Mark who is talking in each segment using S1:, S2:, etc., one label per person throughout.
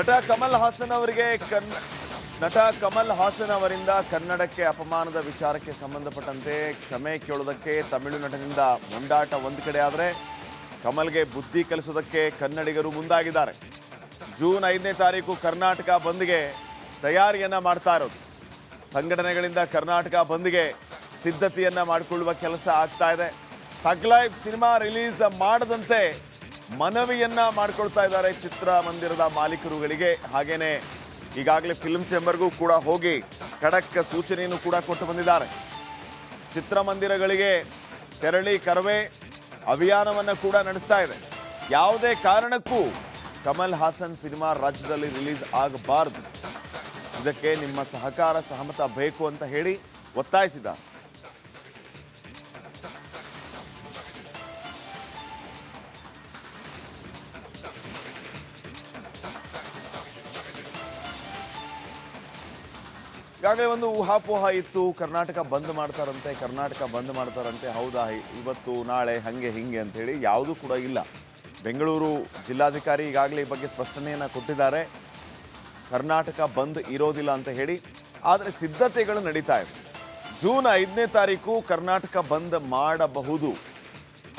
S1: ನಟ ಕಮಲ್ ಹಾಸನ್ ಅವರಿಗೆ ನಟ ಕಮಲ್ ಹಾಸನ್ ಅವರಿಂದ ಕನ್ನಡಕ್ಕೆ ಅಪಮಾನದ ವಿಚಾರಕ್ಕೆ ಸಂಬಂಧಪಟ್ಟಂತೆ ಕ್ಷಮೆ ಕೇಳೋದಕ್ಕೆ ತಮಿಳು ನಟನಿಂದ ಮುಂದಾಟ ಒಂದು ಕಡೆ ಆದರೆ ಕಮಲ್ಗೆ ಬುದ್ಧಿ ಕಲಿಸೋದಕ್ಕೆ ಕನ್ನಡಿಗರು ಮುಂದಾಗಿದ್ದಾರೆ. ಜೂನ್ 5ನೇ ತಾರೀಕು ಕರ್ನಾಟಕ ಬಂದ್ಗೆ ತಯಾರಿಯನ್ನ ಮಾಡ್ತಾ ಇರೋದು. ಸಂಘಟನೆಗಳಿಂದ ಕರ್ನಾಟಕ ಬಂದ್ಗೆ ಸಿದ್ಧತೆಯನ್ನ ಮಾಡಿಕೊಳ್ಳುವ ಕೆಲಸ ಆಗ್ತಾ ಇದೆ. ಥಗ್ ಲೈಫ್ ಸಿನಿಮಾ ರಿಲೀಸ್ ಮಾಡದಂತೆ ಮನವಿಯನ್ನ ಮಾಡಿಕೊಳ್ತಾ ಇದ್ದಾರೆ ಚಿತ್ರಮಂದಿರದ ಮಾಲೀಕರುಗಳಿಗೆ. ಹಾಗೇನೆ ಈಗಾಗಲೇ ಫಿಲ್ಮ್ ಚೇಂಬರ್ಗೂ ಕೂಡ ಹೋಗಿ ಖಡಕ್ ಸೂಚನೆಯನ್ನು ಕೂಡ ಕೊಟ್ಟು ಬಂದಿದ್ದಾರೆ. ಚಿತ್ರಮಂದಿರಗಳಿಗೆ ತೆರಳಿ ಕರವೇ ಅಭಿಯಾನವನ್ನು ಕೂಡ ನಡೆಸ್ತಾ ಇದೆ. ಯಾವುದೇ ಕಾರಣಕ್ಕೂ ಕಮಲ್ ಹಾಸನ್ ಸಿನಿಮಾ ರಾಜ್ಯದಲ್ಲಿ ರಿಲೀಸ್ ಆಗಬಾರದು, ಇದಕ್ಕೆ ನಿಮ್ಮ ಸಹಕಾರ ಸಹಮತ ಬೇಕು ಅಂತ ಹೇಳಿ ಒತ್ತಾಯಿಸಿದ್ದಾರೆ. ಈಗಾಗಲೇ ಒಂದು ಊಹಾಪೋಹ ಇತ್ತು, ಕರ್ನಾಟಕ ಬಂದ್ ಮಾಡ್ತಾರಂತೆ. ಹೌದಾ, ಇವತ್ತು ನಾಳೆ ಹಂಗೆ ಹಿಂಗೆ ಅಂತ ಹೇಳಿ ಯಾವುದೂ ಕೂಡ ಇಲ್ಲ. ಬೆಂಗಳೂರು ಜಿಲ್ಲಾಧಿಕಾರಿ ಈಗಾಗಲೇ ಈ ಬಗ್ಗೆ ಸ್ಪಷ್ಟನೆಯನ್ನು ಕೊಟ್ಟಿದ್ದಾರೆ. ಕರ್ನಾಟಕ ಬಂದ್ ಇರೋದಿಲ್ಲ ಅಂತ ಹೇಳಿ. ಆದರೆ ಸಿದ್ಧತೆಗಳು ನಡೀತಾ ಇವೆ. ಜೂನ್ 5ನೇ ತಾರೀಕು ಕರ್ನಾಟಕ ಬಂದ್ ಮಾಡಬಹುದು,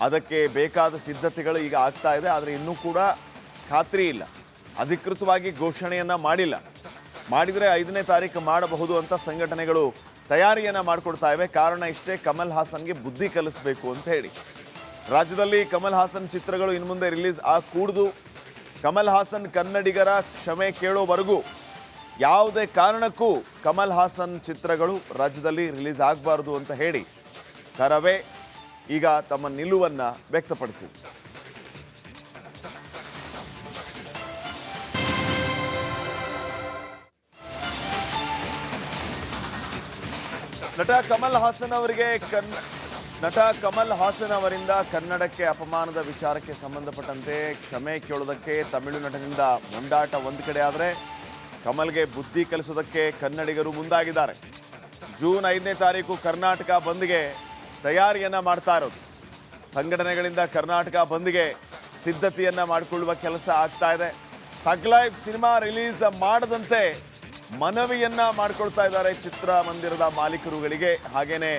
S1: ಅದಕ್ಕೆ ಬೇಕಾದ ಸಿದ್ಧತೆಗಳು ಈಗ ಆಗ್ತಾ ಇದೆ. ಆದರೆ ಇನ್ನೂ ಕೂಡ ಖಾತ್ರಿ ಇಲ್ಲ, ಅಧಿಕೃತವಾಗಿ ಘೋಷಣೆಯನ್ನು ಮಾಡಿಲ್ಲ. ಮಾಡಿದರೆ 5ನೇ ತಾರೀಕು ಮಾಡಬಹುದು ಅಂತ ಸಂಘಟನೆಗಳು ತಯಾರಿಯನ್ನು ಮಾಡಿಕೊಡ್ತಾ ಇವೆ. ಕಾರಣ ಇಷ್ಟೇ, ಕಮಲ್ ಹಾಸನ್ಗೆ ಬುದ್ಧಿ ಕಲಿಸಬೇಕು ಅಂತ ಹೇಳಿ. ರಾಜ್ಯದಲ್ಲಿ ಕಮಲ್ ಹಾಸನ್ ಚಿತ್ರಗಳು ಇನ್ನು ಮುಂದೆ ರಿಲೀಸ್ ಆಗಕೂಡದು. ಕಮಲ್ ಹಾಸನ್ ಕನ್ನಡಿಗರ ಕ್ಷಮೆ ಕೇಳೋವರೆಗೂ ಯಾವುದೇ ಕಾರಣಕ್ಕೂ ಕಮಲ್ ಹಾಸನ್ ಚಿತ್ರಗಳು ರಾಜ್ಯದಲ್ಲಿ ರಿಲೀಸ್ ಆಗಬಾರ್ದು ಅಂತ ಹೇಳಿ ಕರವೇ ಈಗ ತಮ್ಮ ನಿಲುವನ್ನು ವ್ಯಕ್ತಪಡಿಸಿದೆ. ನಟ ಕಮಲ್ ಹಾಸನ್ ಅವರಿಂದ ಕನ್ನಡಕ್ಕೆ ಅಪಮಾನದ ವಿಚಾರಕ್ಕೆ ಸಂಬಂಧಪಟ್ಟಂತೆ ಕ್ಷಮೆ ಕೇಳೋದಕ್ಕೆ ತಮಿಳು ನಟನಿಂದ ಮುಂದಾಟ ಒಂದು ಕಡೆ ಆದರೆ ಕಮಲ್ಗೆ ಬುದ್ಧಿ ಕಲಿಸೋದಕ್ಕೆ ಕನ್ನಡಿಗರು ಮುಂದಾಗಿದ್ದಾರೆ. ಜೂನ್ 5ನೇ ತಾರೀಕು ಕರ್ನಾಟಕ ಬಂದ್ಗೆ ತಯಾರಿಯನ್ನ ಮಾಡ್ತಾ ಇರೋದು. ಸಂಘಟನೆಗಳಿಂದ ಕರ್ನಾಟಕ ಬಂದ್ಗೆ ಸಿದ್ಧತೆಯನ್ನ ಮಾಡಿಕೊಳ್ಳುವ ಕೆಲಸ ಆಗ್ತಾ ಇದೆ. ಥಗ್ ಲೈಫ್ ಸಿನಿಮಾ ರಿಲೀಸ್ ಮಾಡದಂತೆ ಮನವಿಯನ್ನ ಮಾಡಿಕೊಳ್ತಾ ಇದ್ದಾರೆ ಚಿತ್ರಮಂದಿರದ ಮಾಲೀಕರುಗಳಿಗೆ. ಹಾಗೇನೆ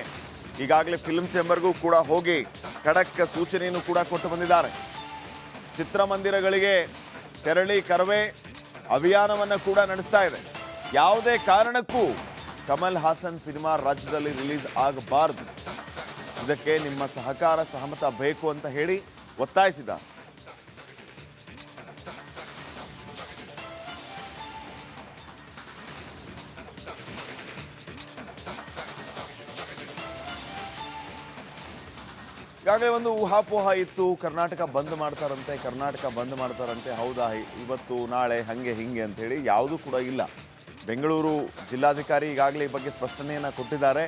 S1: ಈಗಾಗಲೇ ಫಿಲ್ಮ್ ಚೇಂಬರ್ಗೂ ಕೂಡ ಹೋಗಿ ಖಡಕ್ ಸೂಚನೆಯನ್ನು ಕೂಡ ಕೊಟ್ಟು ಬಂದಿದ್ದಾರೆ. ಚಿತ್ರಮಂದಿರಗಳಿಗೆ ತೆರಳಿ ಕರವೇ ಅಭಿಯಾನವನ್ನು ಕೂಡ ನಡೆಸ್ತಾ ಇದೆ. ಯಾವುದೇ ಕಾರಣಕ್ಕೂ ಕಮಲ್ ಹಾಸನ್ ಸಿನಿಮಾ ರಾಜ್ಯದಲ್ಲಿ ರಿಲೀಸ್ ಆಗಬಾರದು, ಇದಕ್ಕೆ ನಿಮ್ಮ ಸಹಕಾರ ಸಹಮತ ಬೇಕು ಅಂತ ಹೇಳಿ ಒತ್ತಾಯಿಸಿದ್ದಾರೆ. ಈಗಾಗಲೇ ಒಂದು ಊಹಾಪೋಹ ಇತ್ತು, ಕರ್ನಾಟಕ ಬಂದ್ ಮಾಡ್ತಾರಂತೆ. ಹೌದಾ, ಇವತ್ತು ನಾಳೆ ಹಂಗೆ ಹಿಂಗೆ ಅಂತ ಹೇಳಿ ಯಾವುದೂ ಕೂಡ ಇಲ್ಲ. ಬೆಂಗಳೂರು ಜಿಲ್ಲಾಧಿಕಾರಿ ಈಗಾಗಲೇ ಈ ಬಗ್ಗೆ ಸ್ಪಷ್ಟನೆಯನ್ನು ಕೊಟ್ಟಿದ್ದಾರೆ.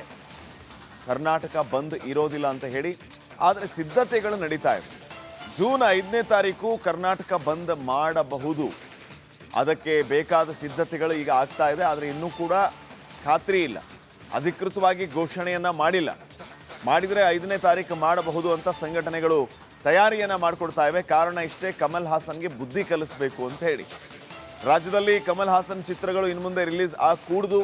S1: ಕರ್ನಾಟಕ ಬಂದ್ ಇರೋದಿಲ್ಲ ಅಂತ ಹೇಳಿ. ಆದರೆ ಸಿದ್ಧತೆಗಳು ನಡೀತಾ ಇವೆ. ಜೂನ್ 5ನೇ ತಾರೀಕು ಕರ್ನಾಟಕ ಬಂದ್ ಮಾಡಬಹುದು, ಅದಕ್ಕೆ ಬೇಕಾದ ಸಿದ್ಧತೆಗಳು ಈಗ ಆಗ್ತಾ ಇದೆ. ಆದರೆ ಇನ್ನೂ ಕೂಡ ಖಾತ್ರಿ ಇಲ್ಲ, ಅಧಿಕೃತವಾಗಿ ಘೋಷಣೆಯನ್ನು ಮಾಡಿಲ್ಲ. ಮಾಡಿದರೆ 5ನೇ ತಾರೀಕು ಮಾಡಬಹುದು ಅಂತ ಸಂಘಟನೆಗಳು ತಯಾರಿಯನ್ನ ಮಾಡಿಕೊಡ್ತಾ ಇವೆ. ಕಾರಣ ಇಷ್ಟೇ, ಕಮಲ್ ಹಾಸನ್ಗೆ ಬುದ್ಧಿ ಕಲಿಸಬೇಕು ಅಂತ ಹೇಳಿ. ರಾಜ್ಯದಲ್ಲಿ ಕಮಲ್ ಹಾಸನ್ ಚಿತ್ರಗಳು ಇನ್ನು ಮುಂದೆ ರಿಲೀಸ್ ಆಗಕೂಡದು.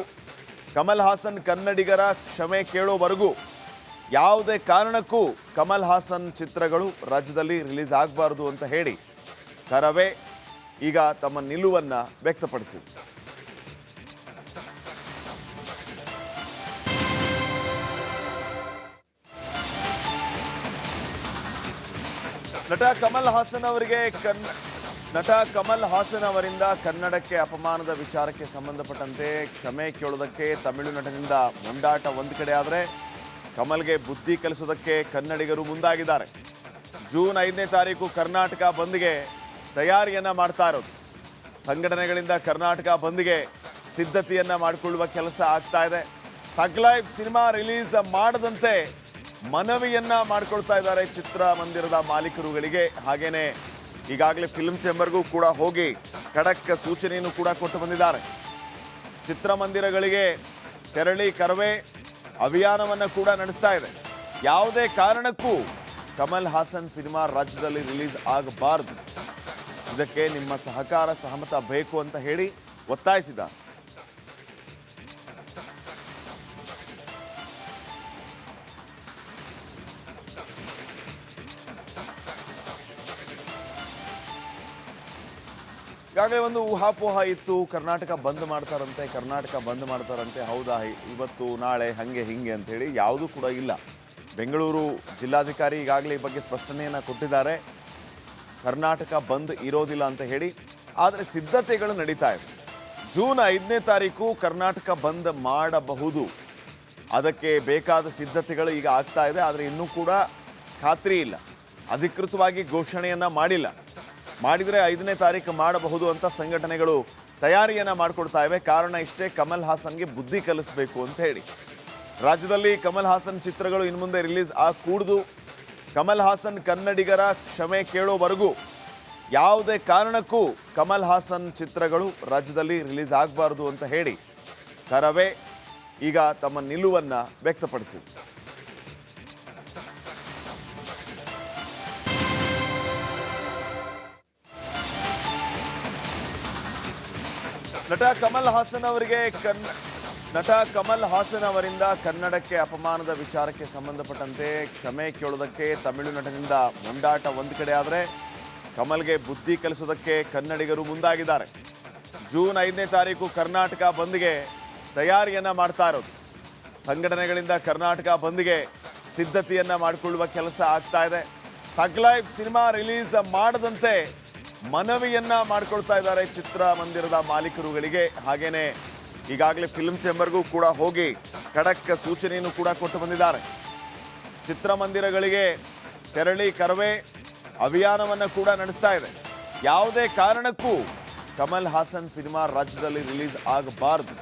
S1: ಕಮಲ್ ಹಾಸನ್ ಕನ್ನಡಿಗರ ಕ್ಷಮೆ ಕೇಳೋವರೆಗೂ ಯಾವುದೇ ಕಾರಣಕ್ಕೂ ಕಮಲ್ ಹಾಸನ್ ಚಿತ್ರಗಳು ರಾಜ್ಯದಲ್ಲಿ ರಿಲೀಸ್ ಆಗಬಾರದು ಅಂತ ಹೇಳಿ ಕರವೇ ಈಗ ತಮ್ಮ ನಿಲುವನ್ನು ವ್ಯಕ್ತಪಡಿಸಿದೆ. ನಟ ಕಮಲ್ ಹಾಸನ್ ಅವರಿಂದ ಕನ್ನಡಕ್ಕೆ ಅಪಮಾನದ ವಿಚಾರಕ್ಕೆ ಸಂಬಂಧಪಟ್ಟಂತೆ ಕ್ಷಮೆ ಕೇಳೋದಕ್ಕೆ ತಮಿಳು ನಟನಿಂದ ಮುಂದಾಟ ಒಂದು ಕಡೆ ಆದರೆ ಕಮಲ್ಗೆ ಬುದ್ಧಿ ಕಲಿಸೋದಕ್ಕೆ ಕನ್ನಡಿಗರು ಮುಂದಾಗಿದ್ದಾರೆ. ಜೂನ್ 5ನೇ ತಾರೀಕು ಕರ್ನಾಟಕ ಬಂದ್ಗೆ ತಯಾರಿಯನ್ನ ಮಾಡ್ತಾ ಇರೋದು. ಸಂಘಟನೆಗಳಿಂದ ಕರ್ನಾಟಕ ಬಂದ್ಗೆ ಸಿದ್ಧತೆಯನ್ನ ಮಾಡಿಕೊಳ್ಳುವ ಕೆಲಸ ಆಗ್ತಾ ಇದೆ. ಥಗ್ ಲೈಫ್ ಸಿನಿಮಾ ರಿಲೀಸ್ ಮಾಡದಂತೆ ಮನವಿಯನ್ನ ಮಾಡಿಕೊಳ್ತಾ ಇದ್ದಾರೆ ಚಿತ್ರಮಂದಿರದ ಮಾಲೀಕರುಗಳಿಗೆ. ಹಾಗೇನೆ ಈಗಾಗಲೇ ಫಿಲ್ಮ್ ಚೇಂಬರ್ಗೂ ಕೂಡ ಹೋಗಿ ಖಡಕ್ ಸೂಚನೆಯನ್ನು ಕೂಡ ಕೊಟ್ಟು ಬಂದಿದ್ದಾರೆ. ಚಿತ್ರಮಂದಿರಗಳಿಗೆ ತೆರಳಿ ಕರವೇ ಅಭಿಯಾನವನ್ನು ಕೂಡ ನಡೆಸ್ತಾ ಇದೆ. ಯಾವುದೇ ಕಾರಣಕ್ಕೂ ಕಮಲ್ ಹಾಸನ್ ಸಿನಿಮಾ ರಾಜ್ಯದಲ್ಲಿ ರಿಲೀಸ್ ಆಗಬಾರದು, ಇದಕ್ಕೆ ನಿಮ್ಮ ಸಹಕಾರ ಸಹಮತ ಬೇಕು ಅಂತ ಹೇಳಿ ಒತ್ತಾಯಿಸಿದ್ದಾರೆ. ಈಗಾಗಲೇ ಒಂದು ಊಹಾಪೋಹ ಇತ್ತು, ಕರ್ನಾಟಕ ಬಂದ್ ಮಾಡ್ತಾರಂತೆ. ಹೌದಾ, ಇವತ್ತು ನಾಳೆ ಹಂಗೆ ಹಿಂಗೆ ಅಂತ ಹೇಳಿ ಯಾವುದೂ ಕೂಡ ಇಲ್ಲ. ಬೆಂಗಳೂರು ಜಿಲ್ಲಾಧಿಕಾರಿ ಈಗಾಗಲೇ ಈ ಬಗ್ಗೆ ಸ್ಪಷ್ಟನೆಯನ್ನು ಕೊಟ್ಟಿದ್ದಾರೆ. ಕರ್ನಾಟಕ ಬಂದ್ ಇರೋದಿಲ್ಲ ಅಂತ ಹೇಳಿ. ಆದರೆ ಸಿದ್ಧತೆಗಳು ನಡೀತಾ ಇವೆ. ಜೂನ್ 5ನೇ ತಾರೀಕು ಕರ್ನಾಟಕ ಬಂದ್ ಮಾಡಬಹುದು. ಅದಕ್ಕೆ ಬೇಕಾದ ಸಿದ್ಧತೆಗಳು ಈಗ ಆಗ್ತಾ ಇದೆ. ಆದರೆ ಇನ್ನೂ ಕೂಡ ಖಾತ್ರಿ ಇಲ್ಲ, ಅಧಿಕೃತವಾಗಿ ಘೋಷಣೆಯನ್ನು ಮಾಡಿಲ್ಲ. ಮಾಡಿದರೆ 5ನೇ ತಾರೀಕು ಮಾಡಬಹುದು ಅಂತ ಸಂಘಟನೆಗಳು ತಯಾರಿಯನ್ನು ಮಾಡಿಕೊಡ್ತಾ ಇವೆ. ಕಾರಣ ಇಷ್ಟೇ, ಕಮಲ್ ಹಾಸನ್ಗೆ ಬುದ್ಧಿ ಕಲಿಸಬೇಕು ಅಂತ ಹೇಳಿ. ರಾಜ್ಯದಲ್ಲಿ ಕಮಲ್ ಹಾಸನ್ ಚಿತ್ರಗಳು ಇನ್ನು ಮುಂದೆ ರಿಲೀಸ್ ಆಗಕೂಡದು. ಕಮಲ್ ಹಾಸನ್ ಕನ್ನಡಿಗರ ಕ್ಷಮೆ ಕೇಳೋವರೆಗೂ ಯಾವುದೇ ಕಾರಣಕ್ಕೂ ಕಮಲ್ ಹಾಸನ್ ಚಿತ್ರಗಳು ರಾಜ್ಯದಲ್ಲಿ ರಿಲೀಸ್ ಆಗಬಾರ್ದು ಅಂತ ಹೇಳಿ ಕರವೇ ಈಗ ತಮ್ಮ ನಿಲುವನ್ನು ವ್ಯಕ್ತಪಡಿಸಿದೆ. ನಟ ಕಮಲ್ ಹಾಸನ್ ಅವರಿಂದ ಕನ್ನಡಕ್ಕೆ ಅಪಮಾನದ ವಿಚಾರಕ್ಕೆ ಸಂಬಂಧಪಟ್ಟಂತೆ ಕ್ಷಮೆ ಕೇಳೋದಕ್ಕೆ ತಮಿಳು ನಟನಿಂದ ಮುಂದಾಟ ಒಂದು ಕಡೆ ಆದರೆ, ಕಮಲ್ಗೆ ಬುದ್ಧಿ ಕಲಿಸೋದಕ್ಕೆ ಕನ್ನಡಿಗರು ಮುಂದಾಗಿದ್ದಾರೆ. ಜೂನ್ 5ನೇ ತಾರೀಕು ಕರ್ನಾಟಕ ಬಂದ್ಗೆ ತಯಾರಿಯನ್ನ ಮಾಡ್ತಾ ಇರೋದು. ಸಂಘಟನೆಗಳಿಂದ ಕರ್ನಾಟಕ ಬಂದ್ಗೆ ಸಿದ್ಧತೆಯನ್ನ ಮಾಡಿಕೊಳ್ಳುವ ಕೆಲಸ ಆಗ್ತಾ ಇದೆ. ಥಗ್ ಲೈಫ್ ಸಿನಿಮಾ ರಿಲೀಸ್ ಮಾಡದಂತೆ ಮನವಿಯನ್ನ ಮಾಡಿಕೊಳ್ತಾ ಇದ್ದಾರೆ ಚಿತ್ರಮಂದಿರದ ಮಾಲೀಕರುಗಳಿಗೆ. ಹಾಗೇನೆ ಈಗಾಗಲೇ ಫಿಲ್ಮ್ ಚೇಂಬರ್ಗೂ ಕೂಡ ಹೋಗಿ ಖಡಕ್ ಸೂಚನೆಯನ್ನು ಕೂಡ ಕೊಟ್ಟು ಬಂದಿದ್ದಾರೆ. ಚಿತ್ರಮಂದಿರಗಳಿಗೆ ತೆರಳಿ ಕರವೇ ಅಭಿಯಾನವನ್ನು ಕೂಡ ನಡೆಸ್ತಾ ಇದೆ. ಯಾವುದೇ ಕಾರಣಕ್ಕೂ ಕಮಲ್ ಹಾಸನ್ ಸಿನಿಮಾ ರಾಜ್ಯದಲ್ಲಿ ರಿಲೀಸ್ ಆಗಬಾರದು.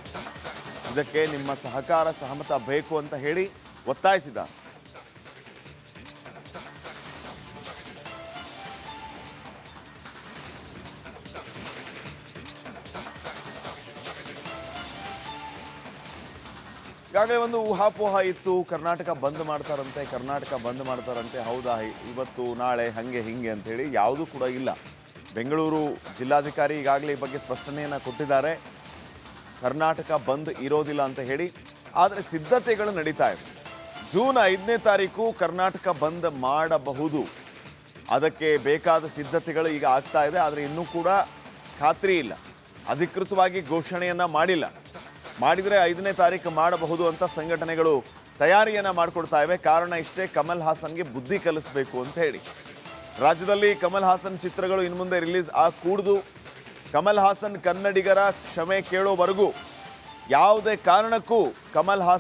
S1: ಇದಕ್ಕೆ ನಿಮ್ಮ ಸಹಕಾರ ಸಹಮತ ಬೇಕು ಅಂತ ಹೇಳಿ ಒತ್ತಾಯಿಸಿದ್ದಾರೆ. ಈಗಾಗಲೇ ಒಂದು ಊಹಾಪೋಹ ಇತ್ತು, ಕರ್ನಾಟಕ ಬಂದ್ ಮಾಡ್ತಾರಂತೆ. ಹೌದಾ, ಇವತ್ತು ನಾಳೆ ಹಂಗೆ ಹಿಂಗೆ ಅಂತ ಹೇಳಿ ಯಾವುದೂ ಕೂಡ ಇಲ್ಲ. ಬೆಂಗಳೂರು ಜಿಲ್ಲಾಧಿಕಾರಿ ಈಗಾಗಲೇ ಈ ಬಗ್ಗೆ ಸ್ಪಷ್ಟನೆಯನ್ನು ಕೊಟ್ಟಿದ್ದಾರೆ. ಕರ್ನಾಟಕ ಬಂದ್ ಇರೋದಿಲ್ಲ ಅಂತ ಹೇಳಿ. ಆದರೆ ಸಿದ್ಧತೆಗಳು ನಡೀತಾ ಇವೆ. ಜೂನ್ 5ನೇ ತಾರೀಕು ಕರ್ನಾಟಕ ಬಂದ್ ಮಾಡಬಹುದು. ಅದಕ್ಕೆ ಬೇಕಾದ ಸಿದ್ಧತೆಗಳು ಈಗ ಆಗ್ತಾ ಇದೆ. ಆದರೆ ಇನ್ನೂ ಕೂಡ ಖಾತ್ರಿ ಇಲ್ಲ, ಅಧಿಕೃತವಾಗಿ ಘೋಷಣೆಯನ್ನು ಮಾಡಿಲ್ಲ. ಮಾಡಿದರೆ 5ನೇ ತಾರೀಕು ಮಾಡಬಹುದು ಅಂತ ಸಂಘಟನೆಗಳು ತಯಾರಿಯನ್ನು ಮಾಡಿಕೊಡ್ತಾ ಇವೆ. ಕಾರಣ ಇಷ್ಟೇ, ಕಮಲ್ ಹಾಸನ್ಗೆ ಬುದ್ಧಿ ಕಲಿಸಬೇಕು ಅಂತ ಹೇಳಿ. ರಾಜ್ಯದಲ್ಲಿ ಕಮಲ್ ಹಾಸನ್ ಚಿತ್ರಗಳು ಇನ್ನು ಮುಂದೆ ರಿಲೀಸ್ ಆಗಕೂಡದು. ಕಮಲ್ ಹಾಸನ್ ಕನ್ನಡಿಗರ ಕ್ಷಮೆ ಕೇಳೋವರೆಗೂ ಯಾವುದೇ ಕಾರಣಕ್ಕೂ ಕಮಲ್ ಹಾಸನ್